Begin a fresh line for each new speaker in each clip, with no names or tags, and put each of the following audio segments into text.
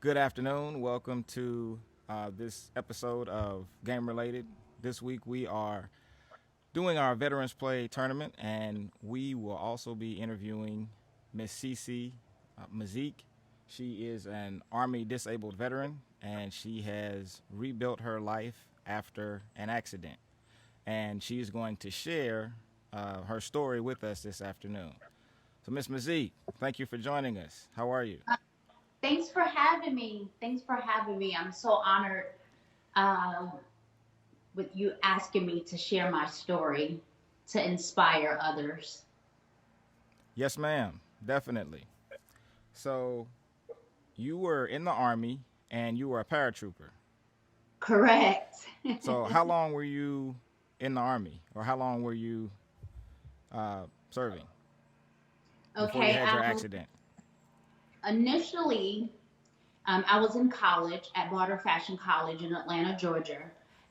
Good afternoon. Welcome to this episode of Game Related. This week we are doing our Veterans Play tournament, and we will also be interviewing Miss CeCe Mazyck. She is an Army disabled veteran, and she has rebuilt her life after an accident. And she is going to share her story with us this afternoon. So, Miss Mazyck, thank you for joining us. How are you?
Thanks for having me. Thanks for having me. I'm so honored uh, with you asking me to share my story to inspire others.
Yes, ma'am. Definitely. So, you were in the Army and you were a paratrooper.
Correct.
So, how long were you in the Army, or how long were you serving before you
Okay.
had your accident?
Initially, I was in college at Barter Fashion College in Atlanta, Georgia.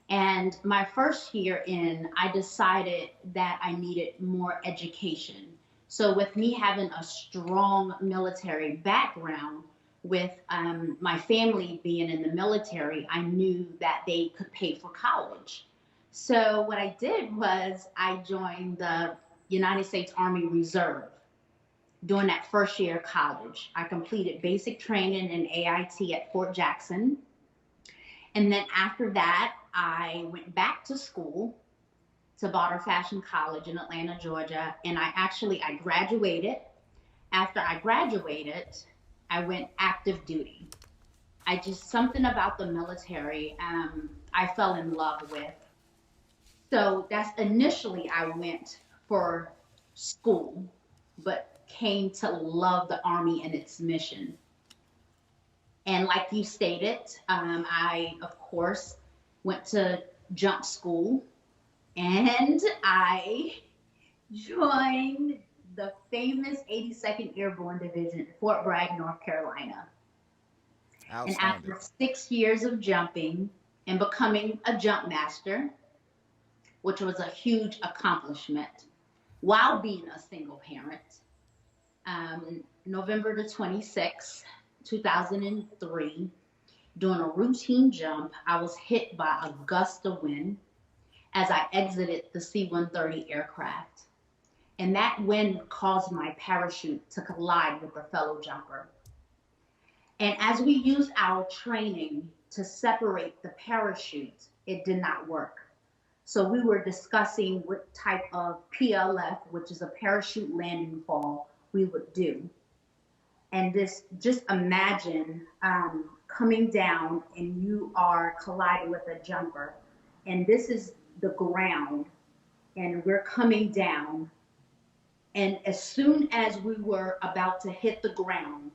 And my first year in, I decided that I needed more education. So, with me having a strong military background, with my family being in the military, I knew that they could pay for college. So, what I did was I joined the United States Army Reserve during that first year of college. I completed basic training in AIT at Fort Jackson. And then after that, I went back to school to Barter Fashion College in Atlanta, Georgia. And I graduated. After I graduated, I went active duty. I just, something about the military, I fell in love with. So that's initially I went for school, but came to love the Army and its mission. And like you stated, I, of course, went to jump school and I joined the famous 82nd Airborne Division, Fort Bragg, North Carolina. And
Outstanding.
after 6 years of jumping and becoming a jump master, which was a huge accomplishment while being a single parent, November the 26th, 2003, doing a routine jump, I was hit by a gust of wind as I exited the C-130 aircraft. And that wind caused my parachute to collide with a fellow jumper. And as we used our training to separate the parachute, it did not work. So we were discussing what type of PLF, which is a parachute landing fall, we would do. And this, just imagine coming down and you are colliding with a jumper, and this is the ground, and we're coming down. And as soon as we were about to hit the ground,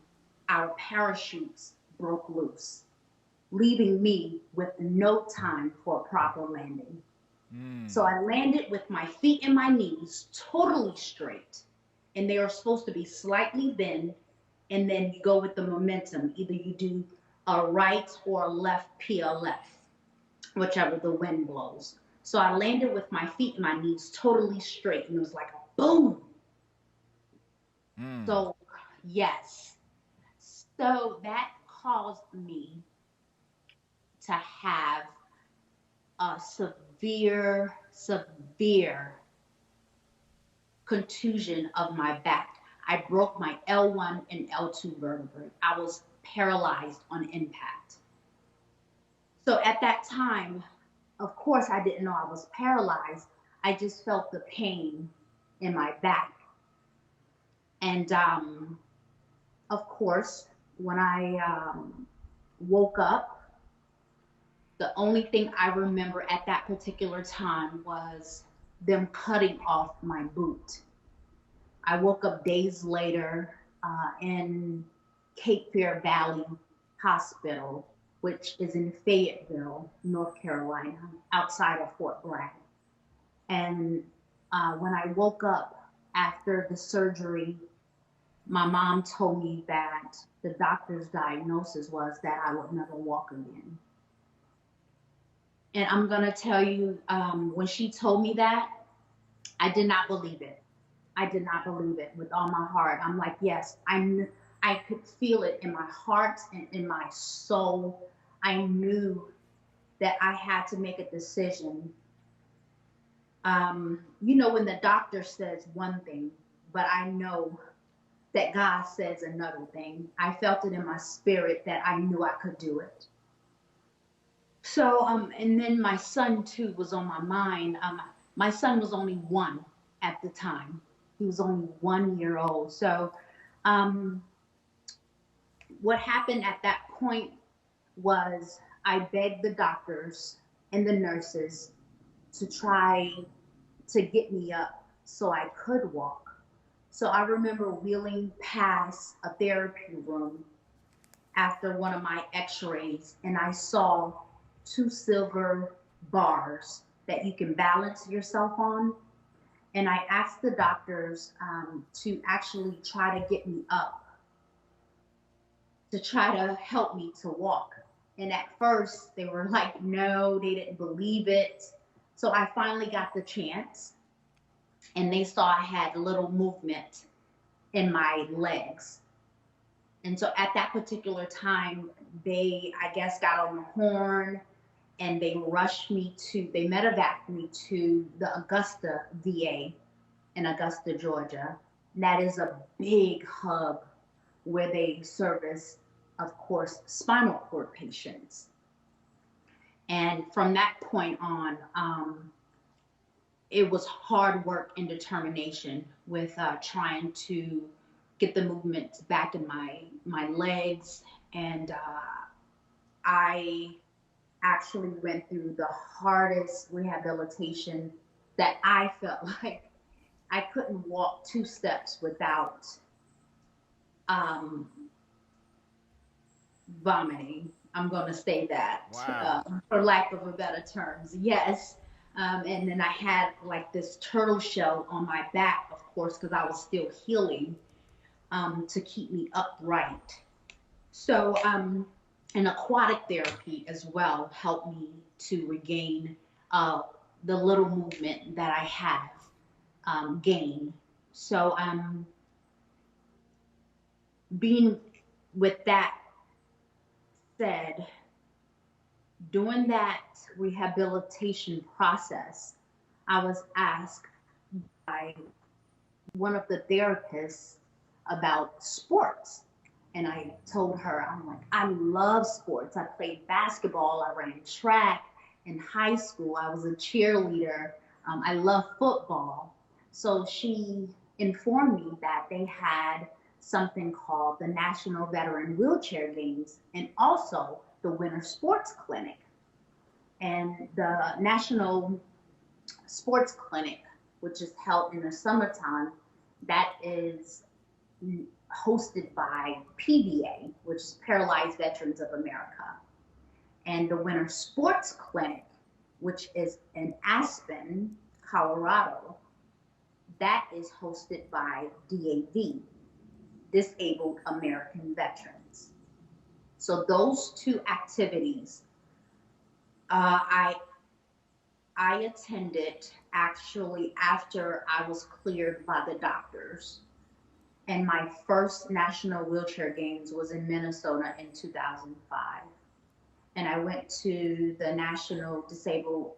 our parachutes broke loose, leaving me with no time for a proper landing. So
Mm.
I landed with my feet and my knees totally straight, and they are supposed to be slightly bent, and then you go with the momentum. Either you do a right or a left PLF, whichever the wind blows. So I landed with my feet and my knees totally straight, and it was like a boom.
Mm.
So, yes. So that caused me to have a severe contusion of my back. I broke my L1 and L2 vertebrae. I was paralyzed on impact. So at that time, of course, I didn't know I was paralyzed. I just felt the pain in my back. And of course, when I woke up, the only thing I remember at that particular time was them cutting off my boot. I woke up days later in Cape Fear Valley Hospital, which is in Fayetteville, North Carolina, outside of Fort Bragg. And when I woke up after the surgery, my mom told me that the doctor's diagnosis was that I would never walk again. And I'm going to tell you, when she told me that, I did not believe it. I did not believe it with all my heart. I'm like, yes, I could feel it in my heart and in my soul. I knew that I had to make a decision. When the doctor says one thing, but I know that God says another thing. I felt it in my spirit that I knew I could do it. So, and then my son too was on my mind. My son was only one at the time. He was only 1 year old. So, um, what happened at that point was I begged the doctors and the nurses to try to get me up so I could walk. So I remember wheeling past a therapy room after one of my x-rays, and I saw two silver bars that you can balance yourself on. And I asked the doctors to actually try to get me up, to try to help me to walk. And at first they were like, no, they didn't believe it. So I finally got the chance, and they saw I had little movement in my legs. And so at that particular time, they, I guess, got on the horn, and they medevaced me to the Augusta VA in Augusta, Georgia. And that is a big hub where they service, of course, spinal cord patients. And from that point on, it was hard work and determination with trying to get the movement back in my legs. And I actually went through the hardest rehabilitation that I felt like I couldn't walk 2 steps without vomiting. I'm going to say that,
Wow.
for lack of a better terms. Yes. And then I had like this turtle shell on my back, of course, because I was still healing, to keep me upright. So, and aquatic therapy as well helped me to regain the little movement that I have gained. So, being with that said, during that rehabilitation process, I was asked by one of the therapists about sports. And I told her, I'm like, I love sports. I played basketball, I ran track in high school, I was a cheerleader, I love football. So she informed me that they had something called the National Veteran Wheelchair Games and also the Winter Sports Clinic. And the National Sports Clinic, which is held in the summertime, that is hosted by PVA, which is Paralyzed Veterans of America. And the Winter Sports Clinic, which is in Aspen, Colorado, that is hosted by DAV, Disabled American Veterans. So those two activities, I attended actually after I was cleared by the doctors. And my first National Wheelchair Games was in Minnesota in 2005. And I went to the National Disabled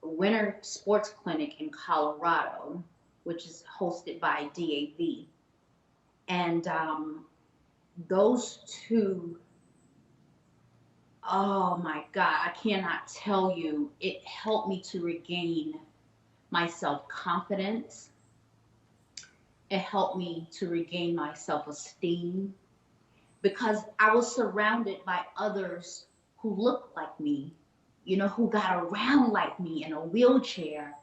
Winter Sports Clinic in Colorado, which is hosted by DAV. And those two, oh my God, I cannot tell you, it helped me to regain my self-confidence. It helped me to regain my self-esteem because I was surrounded by others who looked like me, who got around like me in a wheelchair.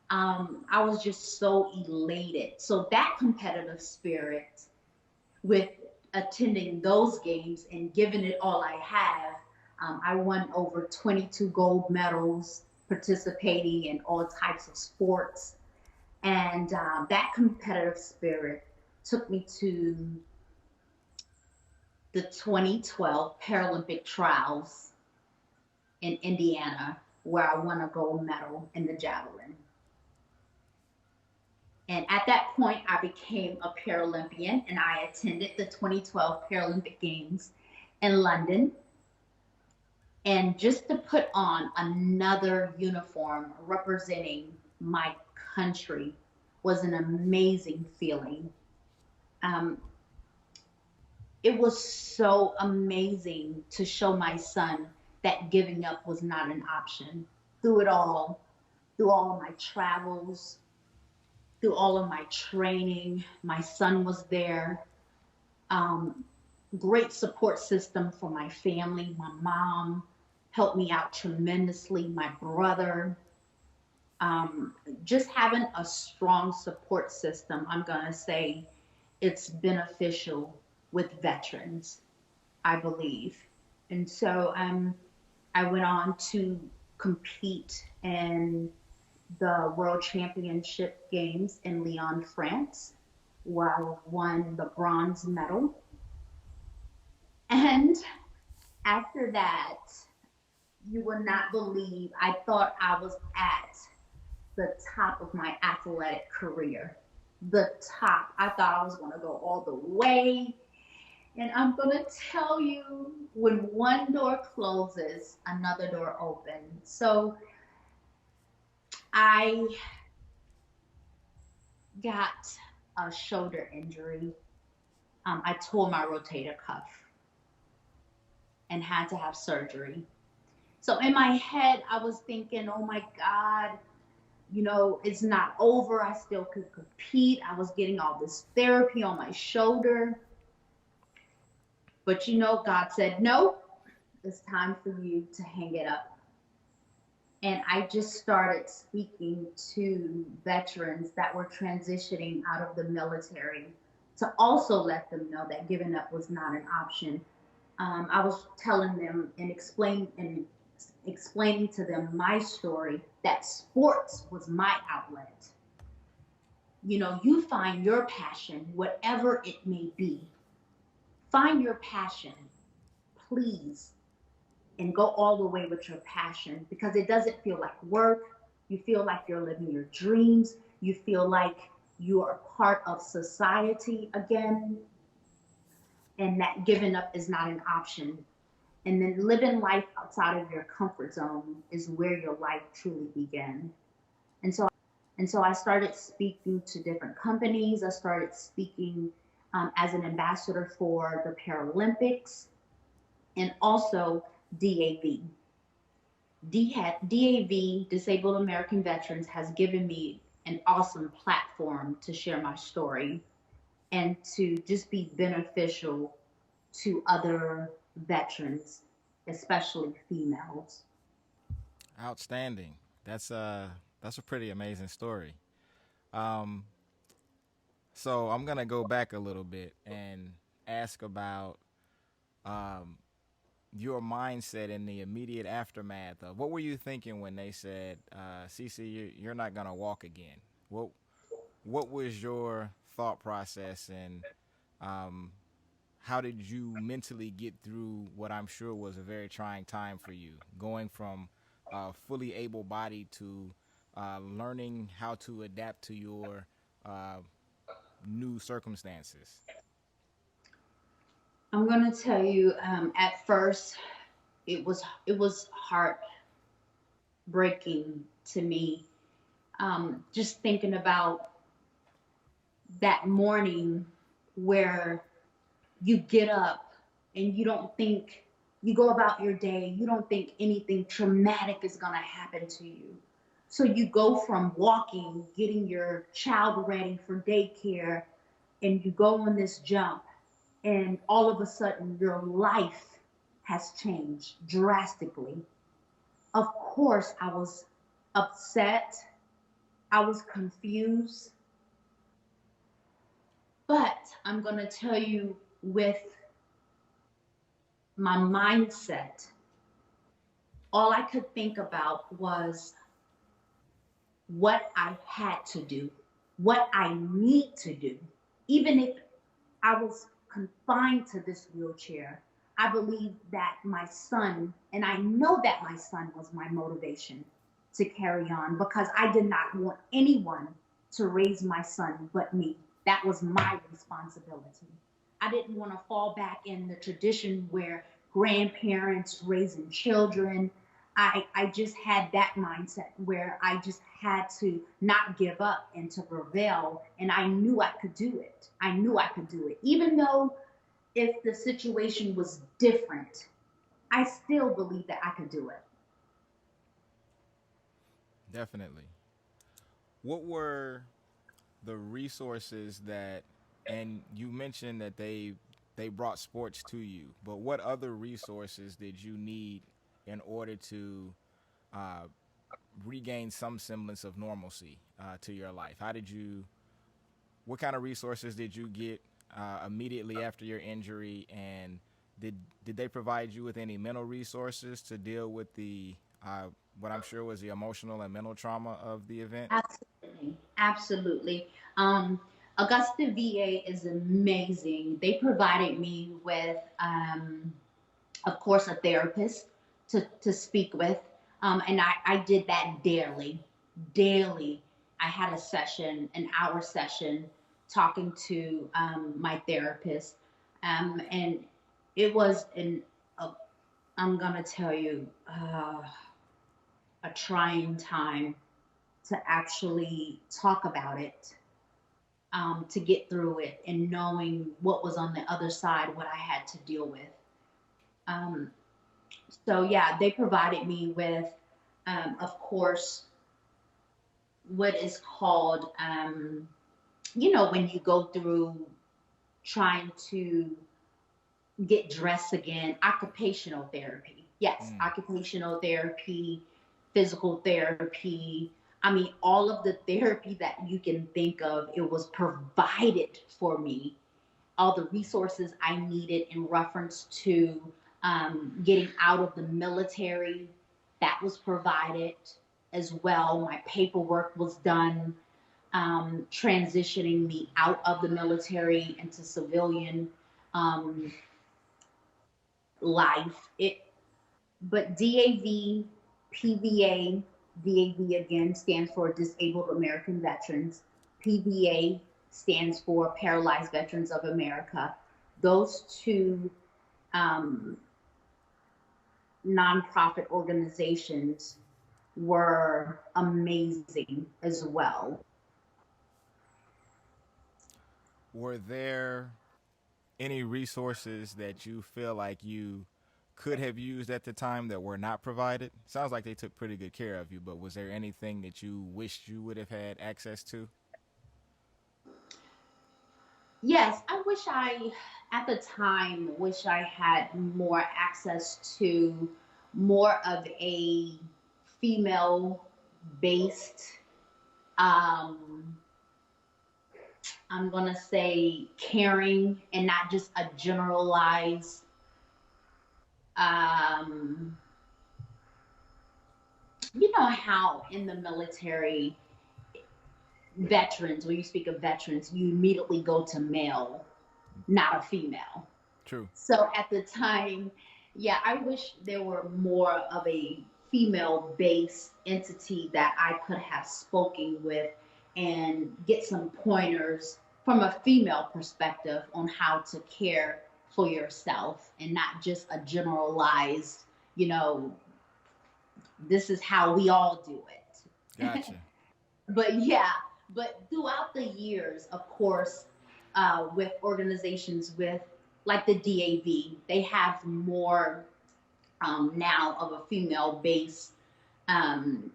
I was just so elated. So that competitive spirit with attending those games and giving it all I have, I won over 22 gold medals participating in all types of sports. And that competitive spirit took me to the 2012 Paralympic trials in Indiana, where I won a gold medal in the javelin. And at that point, I became a Paralympian and I attended the 2012 Paralympic Games in London. And just to put on another uniform representing my country was an amazing feeling. Um, it was so amazing to show my son that giving up was not an option. Through it all, through all of my travels, through all of my training, my son was there. Um, Great support system for my family. My mom helped me out tremendously. My brother, um, just having a strong support system, I'm going to say it's beneficial with veterans, I believe. And so I went on to compete in the World Championship Games in Lyon, France, where I won the bronze medal. And after that, you will not believe I thought I was at the top of my athletic career. The top. I thought I was going to go all the way. And I'm going to tell you, when one door closes, another door opens. So I got a shoulder injury. I tore my rotator cuff and had to have surgery. So in my head, I was thinking, oh my God, it's not over. I still could compete. I was getting all this therapy on my shoulder. But God said, no, it's time for you to hang it up. And I just started speaking to veterans that were transitioning out of the military to also let them know that giving up was not an option. I was telling them and explaining to them my story, that sports was my outlet. You find your passion, whatever it may be. Find your passion, please, and go all the way with your passion, because it doesn't feel like work. You feel like you're living your dreams. You feel like you are part of society again, and that giving up is not an option. And then living life outside of your comfort zone is where your life truly began. And so I started speaking to different companies. I started speaking as an ambassador for the Paralympics and also DAV. DAV, Disabled American Veterans, has given me an awesome platform to share my story and to just be beneficial to other veterans, especially females.
Outstanding. That's a pretty amazing story. Um, so I'm gonna go back a little bit and ask about um, your mindset in the immediate aftermath of what were you thinking when they said, "CeCe, you're not gonna walk again." What was your thought process, and um, how did you mentally get through what I'm sure was a very trying time for you, going from fully able-bodied to learning how to adapt to your uh, new circumstances?
I'm gonna tell you, at first, it was heartbreaking to me. Just thinking about that morning where you get up and you don't think, you go about your day, you don't think anything traumatic is going to happen to you. So you go from walking, getting your child ready for daycare, and you go on this jump, and all of a sudden your life has changed drastically. Of course, I was upset, I was confused, but I'm going to tell you, with my mindset, all I could think about was what I had to do, what I need to do. Even if I was confined to this wheelchair, I believe that my son, and I know that my son was my motivation to carry on, because I did not want anyone to raise my son but me. That was my responsibility. I didn't want to fall back in the tradition where grandparents raising children. I just had that mindset where I just had to not give up and to prevail. And I knew I could do it. I knew I could do it. Even though if the situation was different, I still believe that I could do it.
Definitely. What were the resources that, and you mentioned that they brought sports to you, but what other resources did you need in order to uh, regain some semblance of normalcy to your life? How did you? What kind of resources did you get immediately after your injury, and did they provide you with any mental resources to deal with the what I'm sure was the emotional and mental trauma of the event?
Absolutely. Absolutely. Augusta VA is amazing. They provided me with, of course, a therapist to speak with. And I did that daily. Daily. I had a session, an hour session, talking to my therapist. And it was a, I'm going to tell you, a trying time to actually talk about it, to get through it, and knowing what was on the other side, what I had to deal with. Um, so, yeah, they provided me with, of course, what is called, when you go through trying to get dressed again, occupational therapy. Yes,
Mm,
occupational therapy, physical therapy. I mean, all of the therapy that you can think of, it was provided for me. All the resources I needed in reference to getting out of the military, that was provided as well. My paperwork was done, transitioning me out of the military into civilian um, life. But DAV, PVA, DAV again stands for Disabled American Veterans. PVA stands for Paralyzed Veterans of America. Those two um, nonprofit organizations were amazing as well.
were there any resources that you feel like you could have used at the time that were not provided? Sounds like they took pretty good care of you, but was there anything that you wished you would have had access to?
Yes, I wish at the time, wish I had more access to more of a female based, um, I'm going to say caring and not just a generalized, um, how in the military, veterans, when you speak of veterans, you immediately go to male, not a female.
True.
So at the time, yeah, I wish there were more of a female based entity that I could have spoken with and get some pointers from a female perspective on how to care for yourself and not just a generalized, you know, this is how we all do it.
Gotcha.
But yeah, but throughout the years, of course, with organizations with like the DAV, they have more now of a female based um,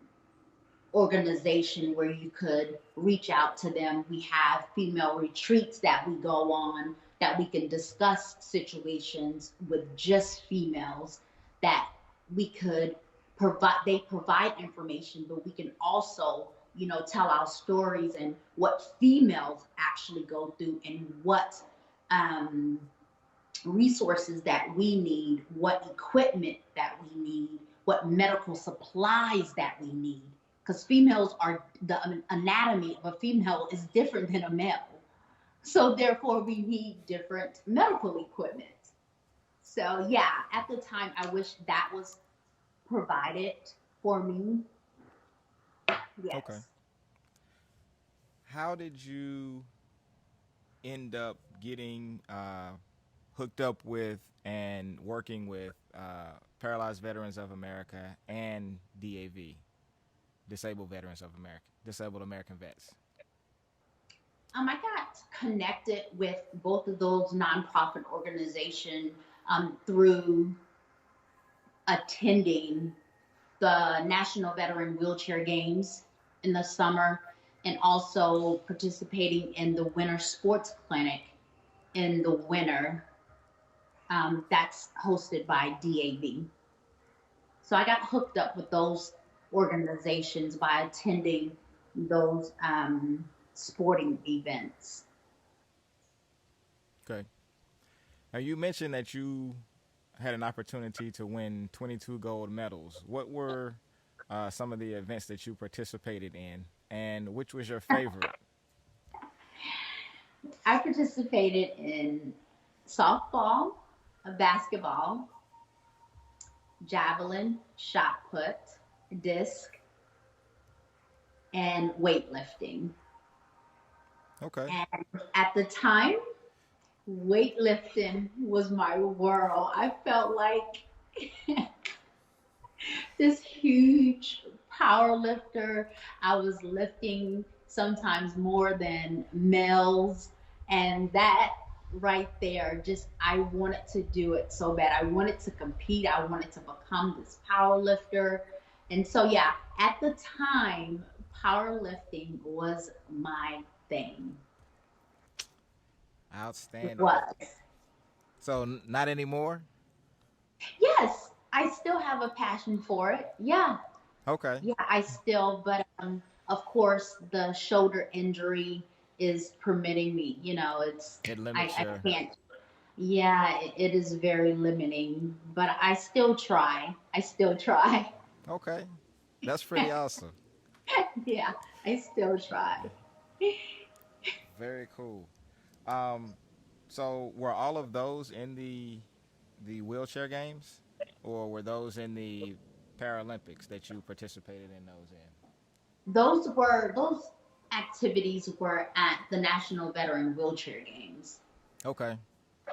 organization where you could reach out to them. We have female retreats that we go on that we can discuss situations with just females that we could provide. They provide information, but we can also, tell our stories and what females actually go through and what um, resources that we need, what equipment that we need, what medical supplies that we need. Because females are, the anatomy of a female is different than a male. So therefore, we need different medical equipment. So yeah, at the time, I wish that was provided for me.
Okay.
Yes.
how did you end up getting hooked up with and working with Paralyzed Veterans of America and DAV, Disabled Veterans of America, Disabled American Vets?
I got connected with both of those nonprofit organizations through attending the National Veteran Wheelchair Games in the summer and also participating in the Winter Sports Clinic in the winter. That's hosted by DAV. So I got hooked up with those organizations by attending those sporting events.
Okay. Now you mentioned that you had an opportunity to win 22 gold medals. What were some of the events that you participated in, and which was your favorite?
I participated in softball, basketball, javelin, shot put, disc, and weightlifting.
Okay.
And at the time, weightlifting was my world. I felt like this huge power lifter. I was lifting sometimes more than males. And that right there, just I wanted to do it so bad. I wanted to compete. I wanted to become this power lifter. And so, yeah, at the time, powerlifting was my thing. It
Outstanding.
was.
So not anymore.
Yes, I still have a passion for it. Yeah,
Okay.
yeah, I still, but of course, the shoulder injury is permitting me.
It limits
I
your.
can't. Yeah, it is very limiting, but I still try. I still try.
Okay. That's pretty awesome.
Yeah, I still try.
Very cool. Um, so were all of those in the wheelchair games, or were those in the Paralympics that you participated in those in?
Those activities were at the National Veteran Wheelchair Games.
Okay.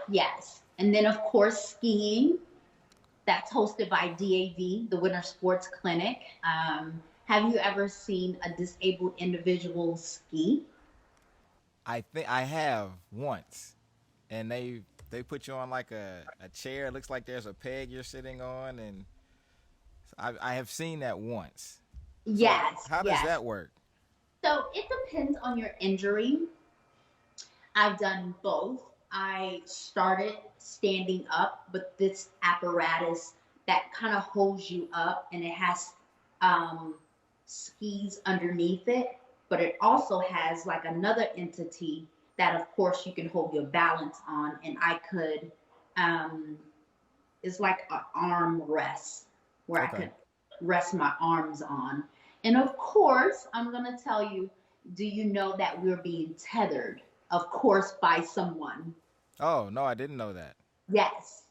Yes, and then of course skiing. That's hosted by DAV, the Winter Sports Clinic. Have you ever seen a disabled individual ski?
I think I have once, and they put you on like a chair. It looks like there's a peg you're sitting on, and I have seen that once. So
Yes,
how does
yes.
that work?
So it depends on your injury. I've done both. I started standing up with this apparatus that kind of holds you up and it has um, skis underneath it, but it also has like another entity that, of course, you can hold your balance on. And I could, um, it's like an arm rest where I
Okay.
could rest my arms on. And of course, I'm going to tell you, do you know that we're being tethered, of course, by someone?
Oh no, I didn't know that.
Yes.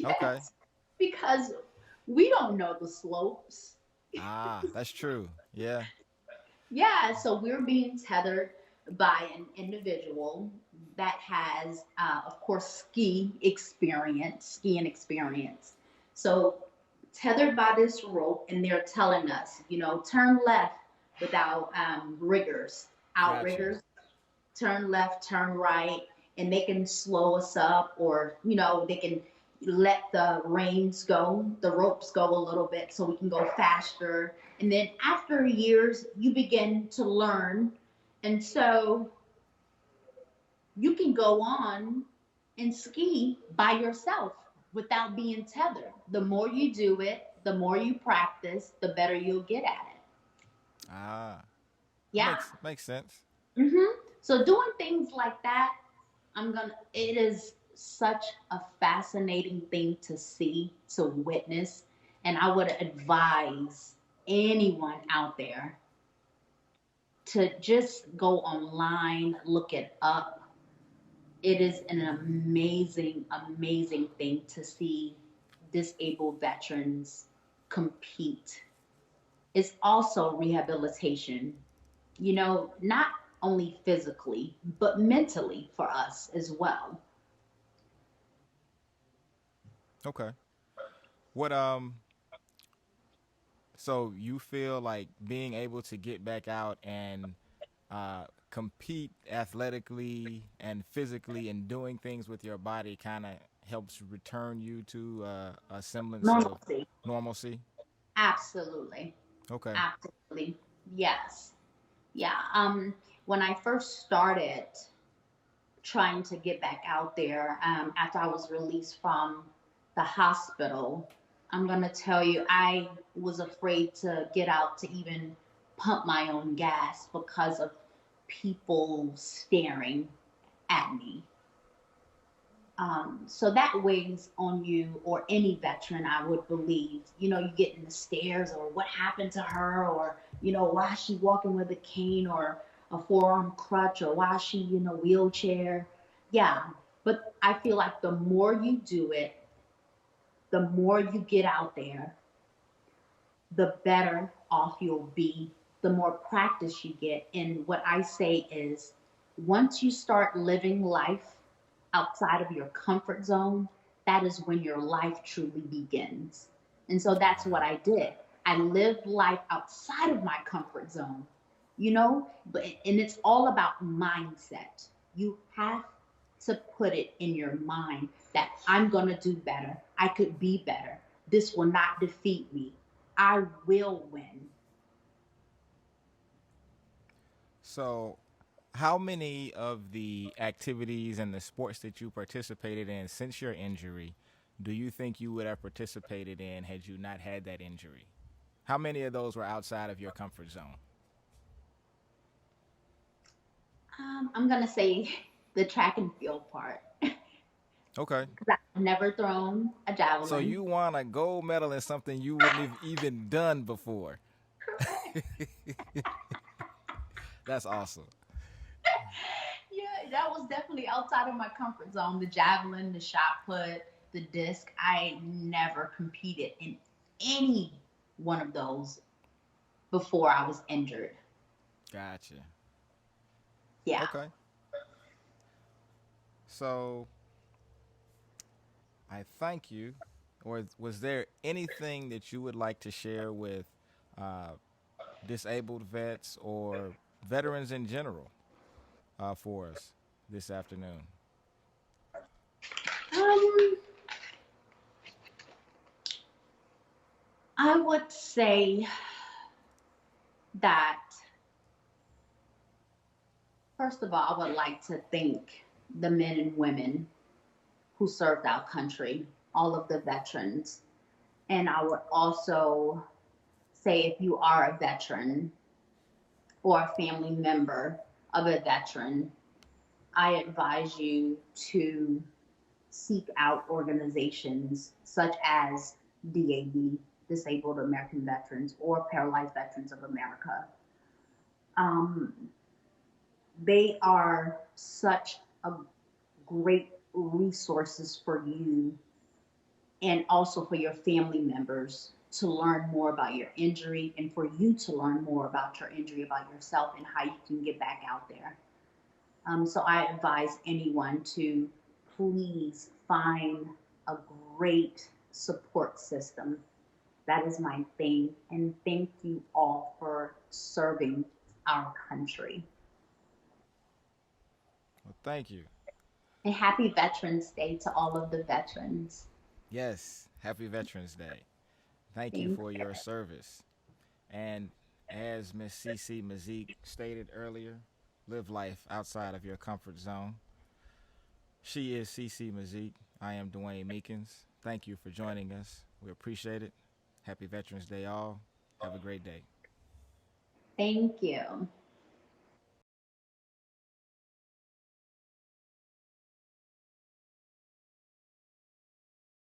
Okay.
Yes. Because we don't know the slopes.
Ah, that's true. Yeah.
Yeah, so we're being tethered by an individual that has, of course, skiing experience. So tethered by this rope, and they're telling us, turn left without riggers,
Gotcha.
outriggers, turn left, turn right, and they can slow us up, or they can let the reins go, the ropes go a little bit so we can go faster. And then after years, you begin to learn. And so you can go on and ski by yourself without being tethered. The more you do it, the more you practice, the better you'll get at it.
Ah, that
Yeah.
makes sense.
So doing things like that, it is such a fascinating thing to see, to witness. And I would advise anyone out there to just go online, look it up. It is an amazing, amazing thing to see disabled veterans compete. It's also rehabilitation. Not only physically, but mentally for us as well.
Okay. What so you feel like being able to get back out and compete athletically and physically and doing things with your body kind of helps return you to a semblance of
Normalcy.
normalcy?
Absolutely.
Okay.
Absolutely. Yes. Yeah. When I first started trying to get back out there, after I was released from the hospital, I'm going to tell you, I was afraid to get out to even pump my own gas because of people staring at me. So that weighs on you or any veteran, I would believe. You get in the stares, or what happened to her, or, why is she walking with a cane or a forearm crutch, or why is she in a wheelchair? Yeah. But I feel like the more you do it, the more you get out there, the better off you'll be, the more practice you get. And what I say is, once you start living life outside of your comfort zone, that is when your life truly begins. And so that's what I did. I lived life outside of my comfort zone, and it's all about mindset. You have to put it in your mind that I'm going to do better. I could be better. This will not defeat me. I will win.
So, how many of the activities and the sports that you participated in since your injury do you think you would have participated in had you not had that injury? How many of those were outside of your comfort zone?
I'm going to say the track and field part.
Okay.
I've never thrown a
So
javelin.
you won a gold medal in something you wouldn't have even done before.
Correct.
That's awesome.
Yeah, that was definitely outside of my comfort zone. The javelin, the shot put, the disc. I never competed in any one of those before I was injured.
Gotcha.
Yeah.
Okay. So I thank you. Or was there anything that you would like to share with uh, disabled vets or veterans in general for us this afternoon?
Um, I would say that, first of all, I would like to thank the men and women who served our country, all of the veterans. And I would also say, if you are a veteran or a family member of a veteran, I advise you to seek out organizations such as DAV, Disabled American Veterans, or Paralyzed Veterans of America. Um, they are such a great resources for you and also for your family members to learn more about your injury, and for you to learn more about your injury, about yourself, and how you can get back out there. So I advise anyone to please find a great support system. That is my thing. And thank you all for serving our country.
Well, thank you.
And happy Veterans Day to all of the veterans.
Yes, happy Veterans Day. Thank you
Thank
for your service. And as Miss CeCe Mazyck stated earlier, live life outside of your comfort zone. She is CeCe Mazyck. I am Dwayne Meekins. Thank you for joining us. We appreciate it. Happy Veterans Day, all. Have a great day.
Thank you.